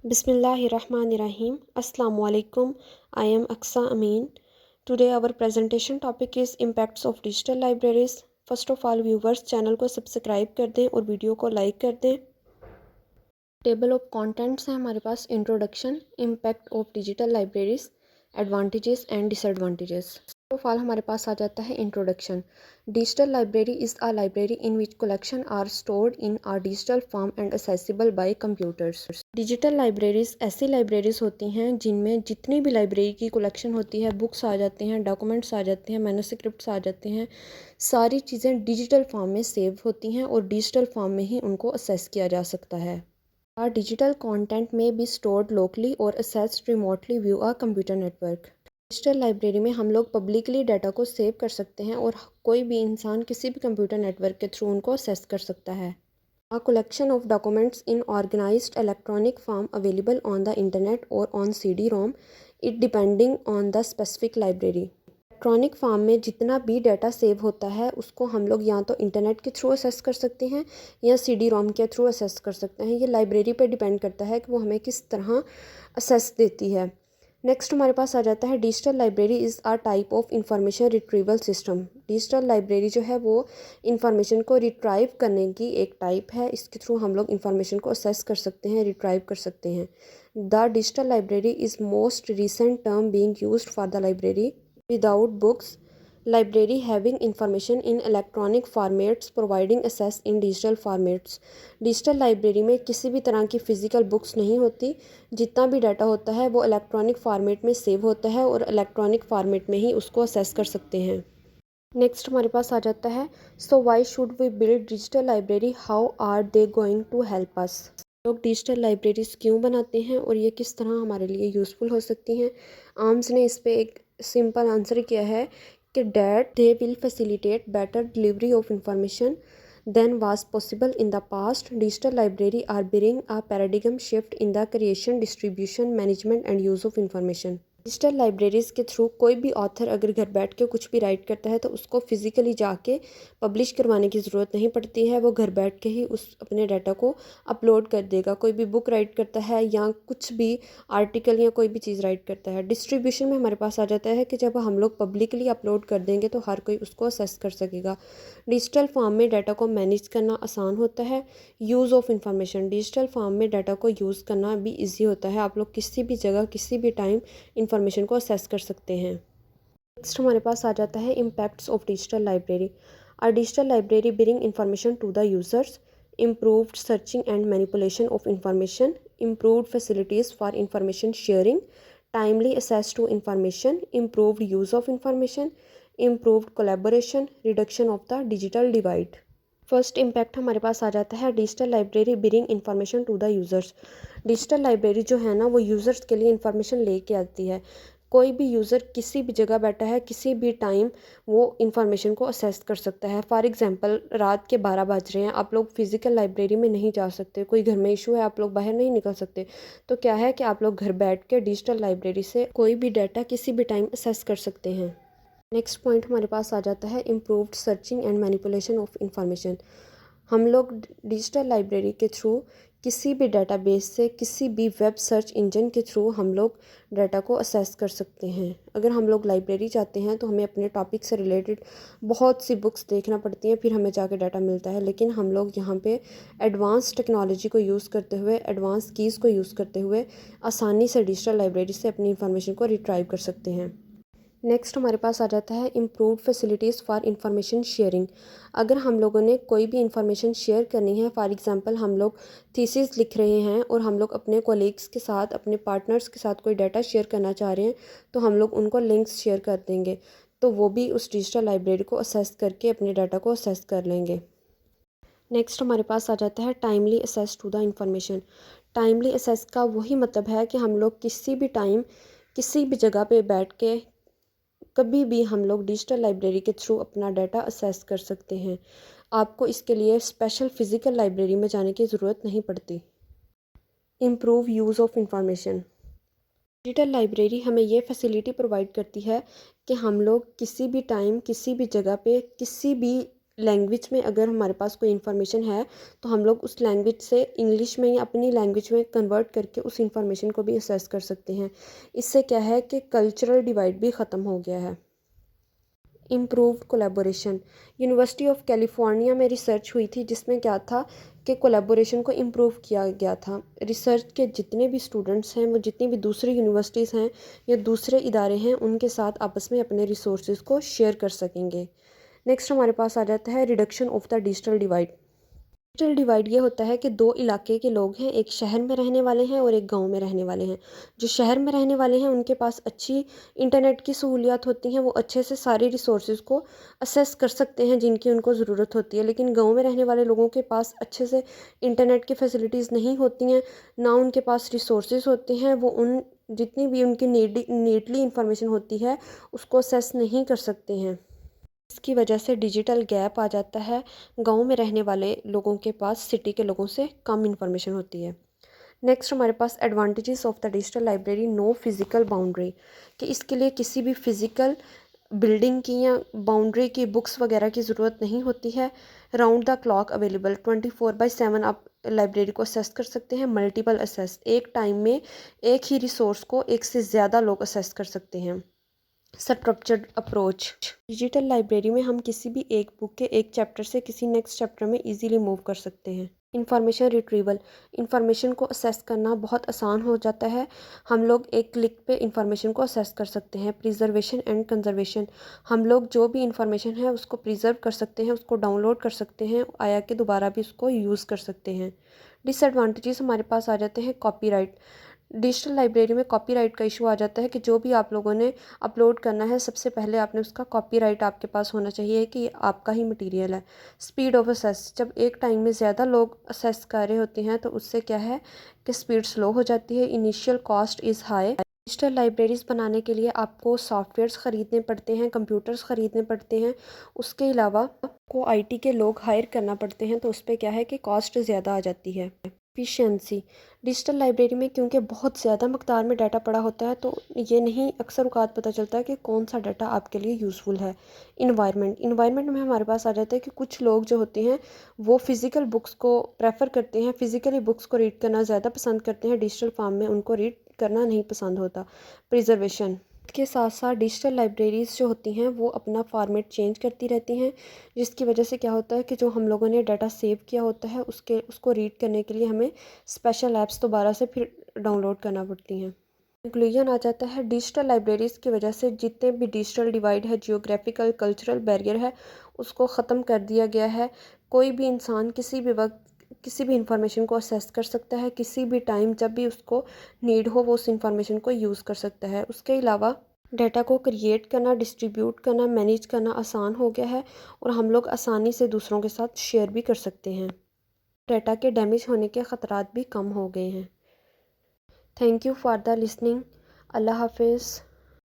Bismillahirrahmanirrahim. Assalamu alaikum. I am Aksa Amin. Today our presentation topic is impacts of digital libraries. First of all viewers channel को subscribe कर दें और video को like कर दें। Table of contents है हमारे पास introduction, impact of digital libraries, advantages and disadvantages. First of all हमारे पास आ जाता है introduction. Digital library is a library in which collection are stored in a digital form and accessible by computers. Digital libraries ऐसी libraries होती हैं जिनमें जितनी भी लाइब्रेरी की कलेक्शन होती है, बुक्स आ जाते हैं, डॉक्यूमेंट्स आ जाते हैं, मैन्युस्क्रिप्ट्स आ जाते हैं, सारी चीज़ें डिजिटल फॉर्म में सेव होती हैं और डिजिटल फॉर्म में ही उनको असेस किया जा सकता है। Our digital content may be stored locally or accessed remotely via a computer network. Digital library में हम लोग पब्लिकली डाटा को सेव कर सकते हैं और कोई भी इंसान किसी भी कंप्यूटर नेटवर्क के थ्रू उनको असेस कर सकता है। A collection of documents in organized electronic form available on the internet or on CD-ROM, it depending on the specific library. Electronic form में जितना भी डाटा सेव होता है उसको हम लोग या तो इंटरनेट के थ्रू असेस कर सकते हैं या सीडी रोम के थ्रू असेस कर सकते हैं। ये लाइब्रेरी पे डिपेंड करता है कि वो हमें किस तरह असेस देती है। नेक्स्ट हमारे पास आ जाता है digital library is a type of information retrieval system. Digital library जो है वो इंफॉर्मेशन को रिट्राइव करने की एक टाइप है। इसके थ्रू हम लोग इंफॉर्मेशन को असेस कर सकते हैं, रिट्राइव कर सकते हैं। The digital library is most recent term being used for the library without books library having information in electronic formats providing access in digital formats। Digital library में किसी भी तरह की फ़िज़िकल बुक्स नहीं होती। जितना भी डाटा होता है वो इलेक्ट्रॉनिक फॉर्मेट में सेव होता है और इलेक्ट्रॉनिक फॉर्मेट में ही उसको असेस कर सकते हैं। नेक्स्ट हमारे पास आ जाता है so why should we build digital library, how are they going to help us. लोग डिजिटल लाइब्रेरीज क्यों बनाते हैं और ये किस तरह हमारे लिए यूज़फुल हो सकती हैं। आर्म्स ने इस पर एक सिंपल आंसर किया है कि that they will facilitate better delivery of information than was possible in the past. Digital library are bring a paradigm shift in the creation, distribution, management and use of information. Digital libraries के through कोई भी author अगर घर बैठ के कुछ भी right करता है तो उसको फिज़िकली जाके पब्लिश करवाने की ज़रूरत नहीं पड़ती है। वो घर बैठ के ही उस अपने डाटा को अपलोड कर देगा। कोई भी बुक राइट करता है या कुछ भी आर्टिकल या कोई भी चीज़ राइट करता है, डिस्ट्रीब्यूशन में हमारे पास आ जाता है कि जब हम लोग पब्लिकली अपलोड कर देंगे तो हर कोई उसको असेस कर सकेगा। डिजिटल फॉर्म में डाटा को मैनेज करना आसान होता है। Use of information, digital form में डाटा को यूज़ करना भी ईजी होता है। आप लोग किसी भी जगह किसी भी टाइम इंफॉर्मेशन को असेस कर सकते हैं। नेक्स्ट हमारे पास आ जाता है impacts of digital library. Are digital library bring information to the users, improved searching and manipulation of information, improved facilities for information sharing, timely access to information, improved use of information, improved collaboration, reduction of the digital divide। First impact हमारे पास आ जाता है digital library bring information to the users. Digital library जो है ना वो users के लिए इंफॉर्मेशन लेके आती है। कोई भी यूज़र किसी भी जगह बैठा है, किसी भी टाइम वो इंफॉर्मेशन को असेस कर सकता है। फॉर एग्जांपल रात के 12 बज रहे हैं, आप लोग फिज़िकल लाइब्रेरी में नहीं जा सकते, कोई घर में इशू है, आप लोग बाहर नहीं निकल सकते, तो क्या है कि आप लोग घर बैठ के डिजिटल लाइब्रेरी से कोई भी डाटा किसी भी टाइम असेस कर सकते हैं। नेक्स्ट पॉइंट हमारे पास आ जाता है improved searching and manipulation of information. हम लोग डिजिटल लाइब्रेरी के थ्रू किसी भी डाटाबेस से, किसी भी वेब सर्च इंजन के थ्रू हम लोग डाटा को असेस कर सकते हैं। अगर हम लोग लाइब्रेरी जाते हैं तो हमें अपने टॉपिक से रिलेटेड बहुत सी बुक्स देखना पड़ती हैं, फिर हमें जाके डाटा मिलता है। लेकिन हम लोग यहाँ पे एडवांस टेक्नोलॉजी को यूज़ करते हुए, एडवांस कीज़ को यूज़ करते हुए आसानी से डिजिटल लाइब्रेरी से अपनी इंफॉर्मेशन को रिट्राइव कर सकते हैं। नेक्स्ट हमारे पास आ जाता है improved facilities for information sharing. अगर हम लोगों ने कोई भी इंफॉर्मेशन शेयर करनी है, फॉर एग्जांपल हम लोग थीसिस लिख रहे हैं और हम लोग अपने कोलीग्स के साथ, अपने पार्टनर्स के साथ कोई डाटा शेयर करना चाह रहे हैं, तो हम लोग उनको लिंक्स शेयर कर देंगे, तो वो भी उस डिजिटल लाइब्रेरी को असेस करके अपने डाटा को असेस कर लेंगे। नेक्स्ट हमारे पास आ जाता है timely access to the information. Timely access का वही मतलब है कि हम लोग किसी भी टाइम किसी भी जगह पे बैठ के कभी भी हम लोग डिजिटल लाइब्रेरी के थ्रू अपना डाटा असेस कर सकते हैं। आपको इसके लिए स्पेशल फ़िज़िकल लाइब्रेरी में जाने की ज़रूरत नहीं पड़ती। Improve use of information, digital library हमें ये फैसिलिटी प्रोवाइड करती है कि हम लोग किसी भी टाइम किसी भी जगह पे किसी भी लैंग्वेज में अगर हमारे पास कोई इन्फॉर्मेशन है तो हम लोग उस लैंग्वेज से इंग्लिश में या अपनी लैंग्वेज में कन्वर्ट करके उस इन्फॉर्मेशन को भी असेस कर सकते हैं। इससे क्या है कि कल्चरल डिवाइड भी ख़त्म हो गया है। Improved collaboration. University of California में रिसर्च हुई थी जिसमें क्या था कि कोलैबोरेशन को इम्प्रूव किया गया था। रिसर्च के जितने भी स्टूडेंट्स हैं वो जितनी भी दूसरी यूनिवर्सिटीज़ हैं या दूसरे इदारे हैं उनके साथ आपस में अपने रिसोर्सेज को शेयर कर सकेंगे। नेक्स्ट हमारे पास आ जाता है reduction of the digital divide. Digital divide ये होता है कि दो इलाके के लोग हैं, एक शहर में रहने वाले हैं और एक गांव में रहने वाले हैं। जो शहर में रहने वाले हैं उनके पास अच्छी इंटरनेट की सहूलियात होती हैं, वो अच्छे से सारी रिसोर्सेज को असेस कर सकते हैं जिनकी उनको ज़रूरत होती है। लेकिन गांव में रहने वाले लोगों के पास अच्छे से इंटरनेट की फैसिलिटीज़ नहीं होती हैं, ना उनके पास रिसोर्सेज होते हैं, वो उन जितनी भी उनकी नीडली इंफॉर्मेशन होती है उसको असेस नहीं कर सकते हैं। इसकी वजह से डिजिटल गैप आ जाता है। गांव में रहने वाले लोगों के पास सिटी के लोगों से कम इन्फॉर्मेशन होती है। नेक्स्ट हमारे पास advantages of the digital library. No physical boundary, कि इसके लिए किसी भी फिज़िकल बिल्डिंग की या बाउंड्री की बुक्स वगैरह की ज़रूरत नहीं होती है। राउंड द क्लॉक अवेलेबल, 24/7 आप लाइब्रेरी को असेस कर सकते हैं। मल्टीपल असेस, एक टाइम में एक ही रिसोर्स को एक से ज़्यादा लोग असेस कर सकते हैं। Structured approach. डिजिटल लाइब्रेरी में हम किसी भी एक बुक के एक चैप्टर से किसी नेक्स्ट चैप्टर में इजीली मूव कर सकते हैं। इंफॉर्मेशन रिट्रीवल, इंफॉर्मेशन को असेस करना बहुत आसान हो जाता है। हम लोग एक क्लिक पे इंफॉर्मेशन को असेस कर सकते हैं। प्रिजर्वेशन एंड कंजर्वेशन, हम लोग जो भी इंफॉर्मेशन है उसको प्रिजर्व कर सकते हैं, उसको डाउनलोड कर सकते हैं, आया कि दोबारा भी उसको यूज़ कर सकते हैं। डिसएडवांटेजेस हमारे पास आ जाते हैं। कॉपीराइट, डिजिटल लाइब्रेरी में कॉपीराइट का इशू आ जाता है कि जो भी आप लोगों ने अपलोड करना है सबसे पहले आपने उसका कॉपीराइट आपके पास होना चाहिए कि ये आपका ही मटेरियल है। स्पीड ऑफ असेस, जब एक टाइम में ज़्यादा लोग असेस कर रहे होते हैं तो उससे क्या है कि स्पीड स्लो हो जाती है। Initial cost is high. Digital libraries बनाने के लिए आपको सॉफ्टवेयर्स ख़रीदने पड़ते हैं, कंप्यूटर्स ख़रीदने पड़ते हैं, उसके अलावा को आईटी के लोग हायर करना पड़ते हैं, तो उस पर क्या है कि कॉस्ट ज़्यादा आ जाती है। एफिशिएंसी, डिजिटल लाइब्रेरी में क्योंकि बहुत ज़्यादा मकदार में डाटा पड़ा होता है तो ये नहीं अक्सर औक़ात पता चलता है कि कौन सा डाटा आपके लिए यूज़फुल है। इन्वायरमेंट में हमारे पास आ जाता है कि कुछ लोग जो होते हैं वो फ़िज़िकल बुक्स को प्रेफर करते हैं, फ़िज़िकली बुक्स को रीड करना ज़्यादा पसंद करते हैं, डिजिटल फॉर्म में उनको रीड करना नहीं पसंद होता। प्रिजर्वेशन के साथ साथ डिजिटल लाइब्रेरीज़ जो होती हैं वो अपना फॉर्मेट चेंज करती रहती हैं, जिसकी वजह से क्या होता है कि जो हम लोगों ने डाटा सेव किया होता है उसको रीड करने के लिए हमें स्पेशल ऐप्स दोबारा से फिर डाउनलोड करना पड़ती हैं। कंक्लूजन आ जाता है, डिजिटल लाइब्रेरीज़ की वजह से जितने भी डिजिटल डिवाइड है, जियोग्राफिकल कल्चरल बैरियर है, उसको ख़त्म कर दिया गया है। कोई भी इंसान किसी भी वक्त किसी भी इंफॉर्मेशन को असेस कर सकता है, किसी भी टाइम जब भी उसको नीड हो वो उस इंफॉर्मेशन को यूज़ कर सकता है। उसके अलावा डाटा को क्रिएट करना, डिस्ट्रीब्यूट करना, मैनेज करना आसान हो गया है और हम लोग आसानी से दूसरों के साथ शेयर भी कर सकते हैं। डाटा के डैमेज होने के ख़तरात भी कम हो गए हैं। Thank you for the listening. अल्लाह हाफिज़।